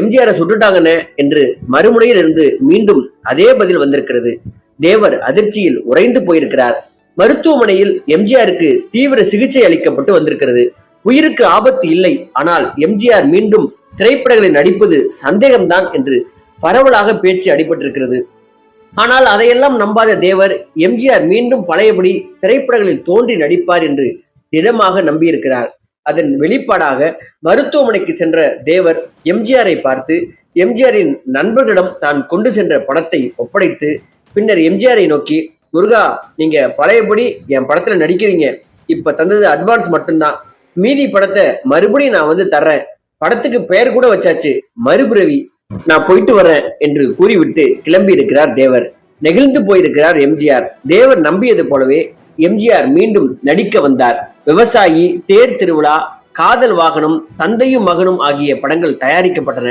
எம்ஜிஆரை சுட்டுட்டாங்கன்னு என்று மறுமுனையில் இருந்து மீண்டும் அதே பதில் வந்திருக்கிறது. தேவர் அதிர்ச்சியில் உறைந்து போயிருக்கிறார். மருத்துவமனையில் எம்ஜிஆருக்கு தீவிர சிகிச்சை அளிக்கப்பட்டு வந்திருக்கிறது. உயிருக்கு ஆபத்து இல்லை, ஆனால் எம்ஜிஆர் மீண்டும் திரைப்படங்களில் நடிப்பது சந்தேகம்தான் என்று பரவலாக பேச்சு அடிபட்டிருக்கிறது. ஆனால் அதையெல்லாம் நம்பாத தேவர் எம்ஜிஆர் மீண்டும் பழையபடி திரைப்படங்களில் தோன்றி நடிப்பார் என்று திடமாக நம்பியிருக்கிறார். அதன் வெளிப்பாடாக மருத்துவமனைக்கு சென்ற தேவர் எம்ஜிஆரை பார்த்து எம்ஜிஆரின் நண்பர்களிடம் தான் கொண்டு சென்ற படத்தை ஒப்படைத்து பின்னர் எம்ஜிஆரை நோக்கி, முருகா, நீங்க பழையபடி என் படத்துல நடிக்கிறீங்க, இப்ப தந்தது அட்வான்ஸ் மட்டும்தான், மீதி படத்தை மறுபடியும் நான் தர்றேன், படத்துக்கு பெயர் கூட வச்சாச்சு, மறுபிறவி, நான் போயிட்டு வர்றேன் என்று கூறிவிட்டு கிளம்பி இருக்கிறார் தேவர். நெகிழ்ந்து போயிருக்கிறார் எம்ஜிஆர். தேவர் நம்பியது போலவே எம்ஜிஆர் மீண்டும் நடிக்க வந்தார். விவசாயி, தேர் திருவிழா, காதல் வாகனம், தந்தையும் மகனும் ஆகிய படங்கள் தயாரிக்கப்பட்டன.